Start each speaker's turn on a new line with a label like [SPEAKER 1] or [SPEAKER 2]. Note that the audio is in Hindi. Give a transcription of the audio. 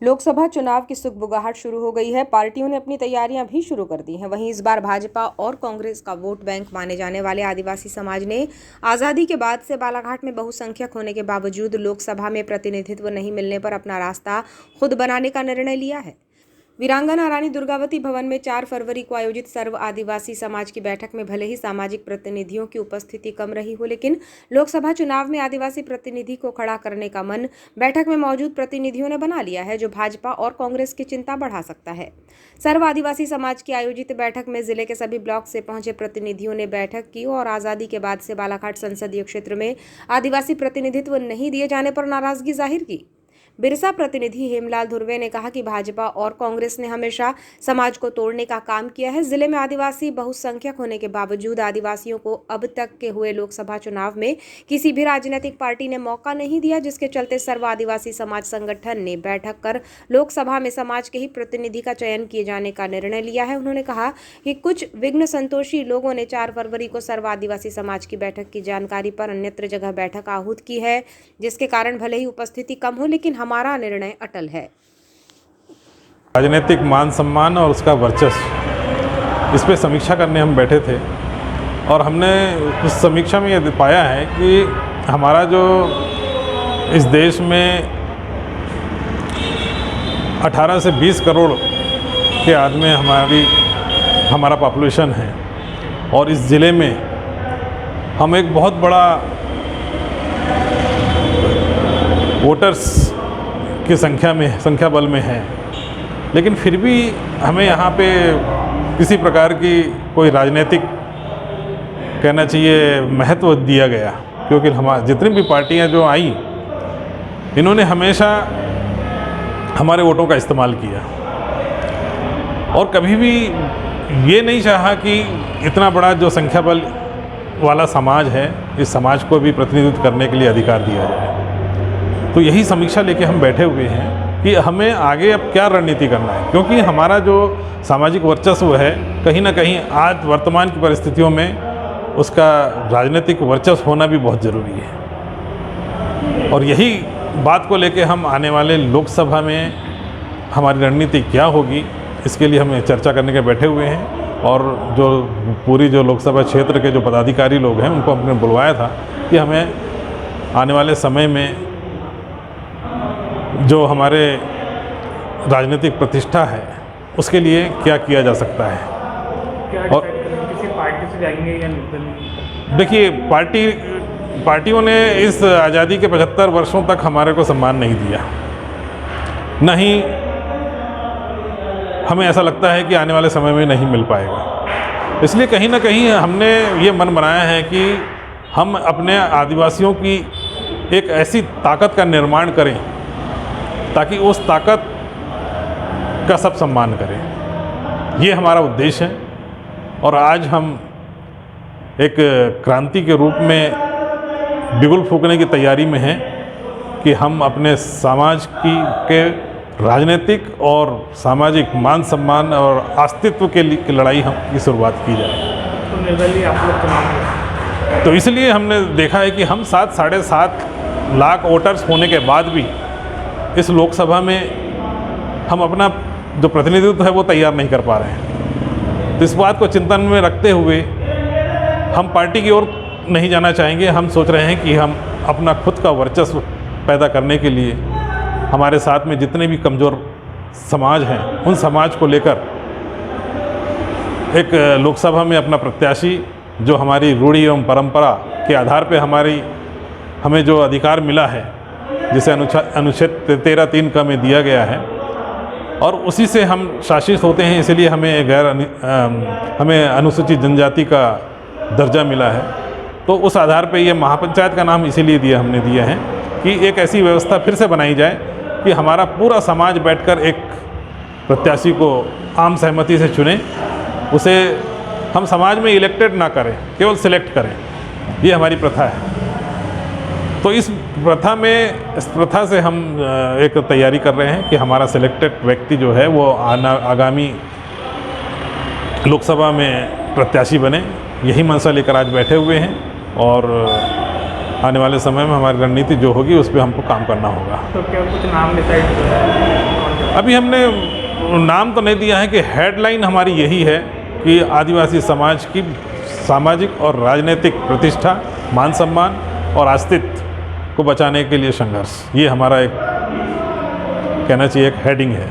[SPEAKER 1] लोकसभा चुनाव की सुगबुगाहट शुरू हो गई है। पार्टियों ने अपनी तैयारियां भी शुरू कर दी हैं। वहीं इस बार भाजपा और कांग्रेस का वोट बैंक माने जाने वाले आदिवासी समाज ने आज़ादी के बाद से बालाघाट में बहुसंख्यक होने के बावजूद लोकसभा में प्रतिनिधित्व नहीं मिलने पर अपना रास्ता खुद बनाने का निर्णय लिया है। वीरांगना रानी दुर्गावती भवन में 4 फरवरी को आयोजित सर्व आदिवासी समाज की बैठक में भले ही सामाजिक प्रतिनिधियों की उपस्थिति कम रही हो, लेकिन लोकसभा चुनाव में आदिवासी प्रतिनिधि को खड़ा करने का मन बैठक में मौजूद प्रतिनिधियों ने बना लिया है, जो भाजपा और कांग्रेस की चिंता बढ़ा सकता है। सर्व आदिवासी समाज की आयोजित बैठक में जिले के सभी ब्लॉक से पहुंचे प्रतिनिधियों ने बैठक की और आज़ादी के बाद से बालाघाट संसदीय क्षेत्र में आदिवासी प्रतिनिधित्व नहीं दिए जाने पर नाराजगी जाहिर की। बिरसा प्रतिनिधि हेमलाल धुर्वे ने कहा कि भाजपा और कांग्रेस ने हमेशा समाज को तोड़ने का काम किया है। जिले में आदिवासी बहुसंख्यक होने के बावजूद आदिवासियों को अब तक के हुए लोकसभा चुनाव में किसी भी राजनीतिक पार्टी ने मौका नहीं दिया, जिसके चलते सर्व आदिवासी समाज संगठन ने बैठक कर लोकसभा में समाज के ही प्रतिनिधि का चयन किए जाने का निर्णय लिया है। उन्होंने कहा कि कुछ विघ्न संतोषी लोगों ने 4 फरवरी को सर्व आदिवासी समाज की बैठक की जानकारी पर अन्यत्र जगह बैठक आहूत की है, जिसके कारण भले ही उपस्थिति कम हो, लेकिन हमारा निर्णय अटल है।
[SPEAKER 2] राजनीतिक मान सम्मान और उसका वर्चस्व, इस पे समीक्षा करने हम बैठे थे और हमने उस समीक्षा में ये पाया है कि हमारा जो इस देश में 18 से 20 करोड़ के आदमी हमारा पॉपुलेशन है और इस ज़िले में हम एक बहुत बड़ा वोटर्स की संख्या बल में है, लेकिन फिर भी हमें यहाँ पे किसी प्रकार की कोई राजनीतिक कहना चाहिए महत्व दिया गया, क्योंकि हमारे जितनी भी पार्टियाँ जो आई, इन्होंने हमेशा हमारे वोटों का इस्तेमाल किया और कभी भी ये नहीं चाहा कि इतना बड़ा जो संख्या बल वाला समाज है, इस समाज को भी प्रतिनिधित्व करने के लिए अधिकार दिया जाए। तो यही समीक्षा लेके हम बैठे हुए हैं कि हमें आगे अब क्या रणनीति करना है, क्योंकि हमारा जो सामाजिक वर्चस्व है कहीं ना कहीं आज वर्तमान की परिस्थितियों में उसका राजनीतिक वर्चस्व होना भी बहुत ज़रूरी है। और यही बात को लेके हम आने वाले लोकसभा में हमारी रणनीति क्या होगी, इसके लिए हम चर्चा करने के बैठे हुए हैं। और जो पूरी जो लोकसभा क्षेत्र के जो पदाधिकारी लोग हैं उनको हमने बुलवाया था कि हमें आने वाले समय में जो हमारे राजनीतिक प्रतिष्ठा है उसके लिए क्या किया जा सकता है। और
[SPEAKER 3] किसी पार्टी से जाएंगे या नहीं?
[SPEAKER 2] देखिए, पार्टियों ने इस आज़ादी के 75 वर्षों तक हमारे को सम्मान नहीं दिया, नहीं हमें ऐसा लगता है कि आने वाले समय में नहीं मिल पाएगा। इसलिए कहीं ना कहीं हमने ये मन बनाया है कि हम अपने आदिवासियों की एक ऐसी ताकत का निर्माण करें ताकि उस ताकत का सब सम्मान करें। ये हमारा उद्देश्य है और आज हम एक क्रांति के रूप में बिगुल फूंकने की तैयारी में हैं कि हम अपने समाज के राजनीतिक और सामाजिक मान सम्मान और अस्तित्व के लिए की लड़ाई की शुरुआत की जाए।
[SPEAKER 3] तो निर्दलीय आप लोग चुनाव,
[SPEAKER 2] तो इसलिए हमने देखा है कि हम 7-7.5 लाख वोटर्स होने के बाद भी इस लोकसभा में हम अपना जो प्रतिनिधित्व है वो तैयार नहीं कर पा रहे हैं। तो इस बात को चिंतन में रखते हुए हम पार्टी की ओर नहीं जाना चाहेंगे। हम सोच रहे हैं कि हम अपना खुद का वर्चस्व पैदा करने के लिए हमारे साथ में जितने भी कमज़ोर समाज हैं उन समाज को लेकर एक लोकसभा में अपना प्रत्याशी, जो हमारी रूढ़ी एवं परंपरा के आधार पे हमें जो अधिकार मिला है, जिसे अनुच्छेद 13(3) का में दिया गया है और उसी से हम शासित होते हैं, इसलिए हमें अनुसूचित जनजाति का दर्जा मिला है। तो उस आधार पे ये महापंचायत का नाम इसीलिए हमने दिया है कि एक ऐसी व्यवस्था फिर से बनाई जाए कि हमारा पूरा समाज बैठकर एक प्रत्याशी को आम सहमति से चुने, उसे हम समाज में इलेक्टेड ना करें, केवल सिलेक्ट करें। ये हमारी प्रथा है। तो इस प्रथा से हम एक तैयारी कर रहे हैं कि हमारा सिलेक्टेड व्यक्ति जो है वो आगामी लोकसभा में प्रत्याशी बने। यही मंशा लेकर आज बैठे हुए हैं और आने वाले समय में हमारी रणनीति जो होगी उस पर हमको काम करना होगा।
[SPEAKER 3] तो क्या कुछ नाम डिसाइड
[SPEAKER 2] अभी हमने नाम तो नहीं दिया है कि हेडलाइन हमारी यही है कि आदिवासी समाज की सामाजिक और राजनीतिक प्रतिष्ठा, मान सम्मान और अस्तित्व को बचाने के लिए संघर्ष, ये हमारा एक कहना चाहिए एक हेडिंग है।